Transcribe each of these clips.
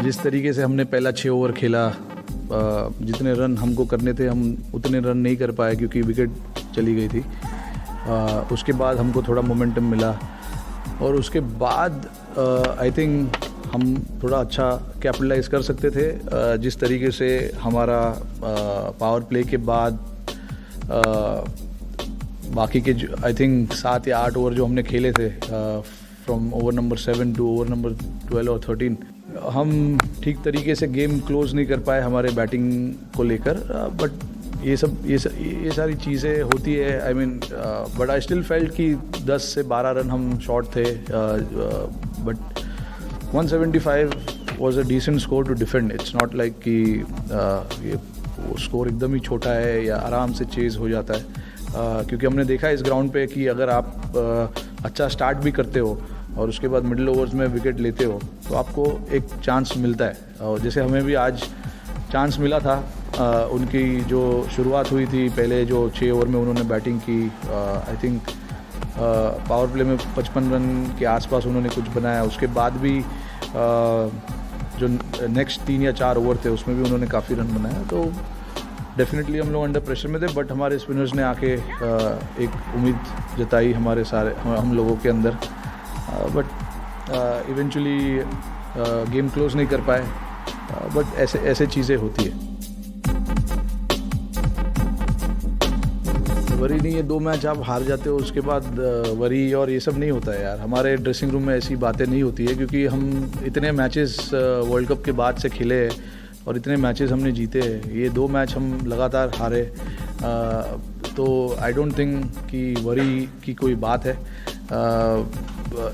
जिस तरीके से हमने पहला 6 ओवर खेला, जितने रन हमको करने थे हम उतने रन नहीं कर पाए क्योंकि विकेट चली गई थी। उसके बाद हमको थोड़ा मोमेंटम मिला और उसके बाद आई थिंक हम थोड़ा अच्छा कैपिटलाइज कर सकते थे। जिस तरीके से हमारा पावर प्ले के बाद बाकी के आई थिंक 7 या 8 ओवर जो हमने खेले थे from over number 7 to over number 12 और 13, हम ठीक तरीके से गेम क्लोज नहीं कर पाए हमारे बैटिंग को लेकर। बट ये सारी चीज़ें होती है। I mean but I still felt कि 10 से 12 रन हम शॉर्ट थे, but 175 was a decent score to defend. It's not like कि ये स्कोर एकदम ही छोटा है या आराम से चेज हो जाता है, क्योंकि हमने देखा इस ग्राउंड पे कि अगर आप अच्छा स्टार्ट भी करते हो और उसके बाद मिडिल ओवर्स में विकेट लेते हो तो आपको एक चांस मिलता है। और जैसे हमें भी आज चांस मिला था, उनकी जो शुरुआत हुई थी पहले जो 6 ओवर में उन्होंने बैटिंग की, आई थिंक पावर प्ले में 55 रन के आसपास उन्होंने कुछ बनाया। उसके बाद भी जो नेक्स्ट 3 या 4 ओवर थे उसमें भी उन्होंने काफ़ी रन बनाया। तो डेफिनेटली हम लोग अंडर प्रेशर में थे, बट हमारे स्पिनर्स ने आके एक उम्मीद जताई हमारे सारे हम लोगों के अंदर, बट इवेंचुअली गेम क्लोज नहीं कर पाए। बट ऐसे चीज़ें होती है। वरी नहीं है, 2 मैच आप हार जाते हो उसके बाद वरी और ये सब नहीं होता है यार। हमारे ड्रेसिंग रूम में ऐसी बातें नहीं होती है, क्योंकि हम इतने मैचेस वर्ल्ड कप के बाद से खेले और इतने मैचेस हमने जीते। ये 2 मैच हम लगातार हारे, तो आई डोंट थिंक कि वरी की कोई बात है।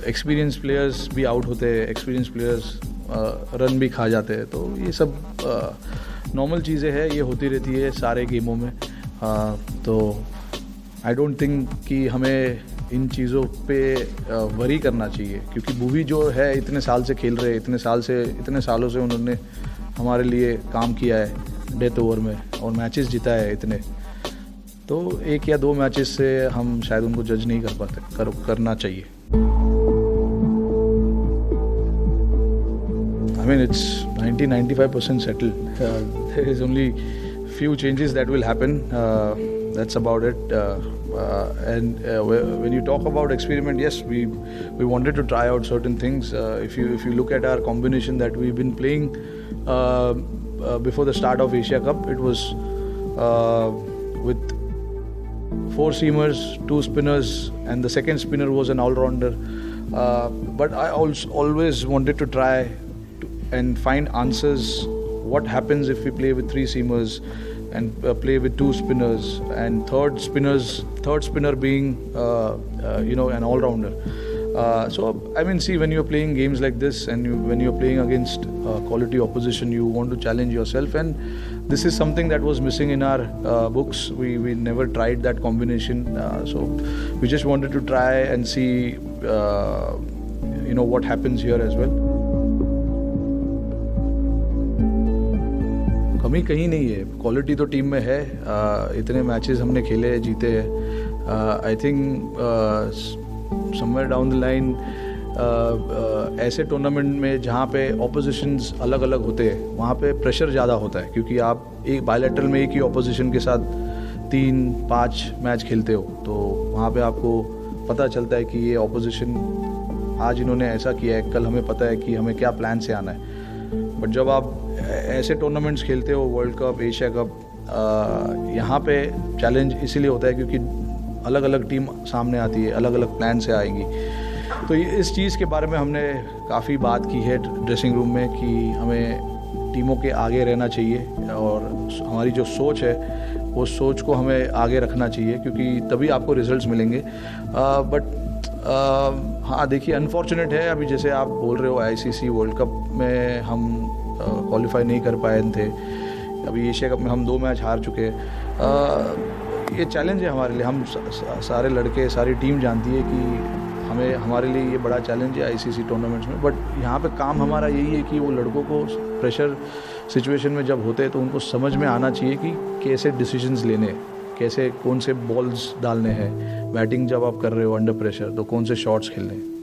एक्सपीरियंस प्लेयर्स भी आउट होते हैं, एक्सपीरियंस प्लेयर्स रन भी खा जाते हैं, तो ये सब नॉर्मल चीज़ें हैं, ये होती रहती है सारे गेमों में। तो आई डोंट थिंक कि हमें इन चीज़ों पे वरी करना चाहिए, क्योंकि भुवी जो है इतने साल से खेल रहे हैं, इतने सालों से उन्होंने हमारे लिए काम किया है डेथ ओवर में और मैचेस जिता है इतने। तो 1 या 2 मैचेस से हम शायद उनको जज नहीं कर पाते, करना चाहिए। I mean, it's 90-95% settled. There is only few changes that will happen. That's about it. And when you talk about experiment, yes, we wanted to try out certain things. If you look at our combination that we've been playing before the start of Asia Cup, it was with 4 seamers, 2 spinners, and the second spinner was an all-rounder. But I always wanted to try and find answers. What happens if we play with 3 seamers and play with 2 spinners and third spinner being an all-rounder. So I mean, see, when you're playing games like this and when you're playing against quality opposition, you want to challenge yourself, and this is something that was missing in our books. We never tried that combination, so we just wanted to try and see what happens here as well. कमी कहीं नहीं है, quality तो team में है। इतने matches हमने खेले जीते हैं। I think somewhere down the line ऐसे टूर्नामेंट में जहाँ पे ऑपोजिशंस अलग अलग होते हैं वहाँ पे प्रेशर ज़्यादा होता है, क्योंकि आप एक बायलैटरल में एक ही ऑपोजिशन के साथ 3-5 मैच खेलते हो, तो वहाँ पे आपको पता चलता है कि ये ऑपोजिशन आज इन्होंने ऐसा किया है, कल हमें पता है कि हमें क्या प्लान से आना है। बट जब आप ऐसे टूर्नामेंट्स खेलते हो, वर्ल्ड कप, एशिया कप, यहाँ पे चैलेंज इसीलिए होता है क्योंकि अलग अलग टीम सामने आती है, अलग अलग प्लान से आएंगी। तो इस चीज़ के बारे में हमने काफ़ी बात की है ड्रेसिंग रूम में कि हमें टीमों के आगे रहना चाहिए और हमारी जो सोच है वो सोच को हमें आगे रखना चाहिए, क्योंकि तभी आपको रिजल्ट्स मिलेंगे। बट हाँ देखिए, अनफॉर्चुनेट है अभी जैसे आप बोल रहे हो आईसीसी वर्ल्ड कप में हम क्वालिफाई नहीं कर पाए थे, अभी एशिया कप में हम 2 मैच हार चुके हैं। ये चैलेंज है हमारे लिए, हम सारे लड़के, सारी टीम जानती है कि हमारे लिए ये बड़ा चैलेंज है आईसीसी टूर्नामेंट्स में। बट यहाँ पे काम हमारा यही है कि वो लड़कों को प्रेशर सिचुएशन में जब होते हैं तो उनको समझ में आना चाहिए कि कैसे डिसीजंस लेने हैं, कैसे कौन से बॉल्स डालने हैं, बैटिंग जब आप कर रहे हो अंडर प्रेशर तो कौन से शॉट्स खेलने हैं।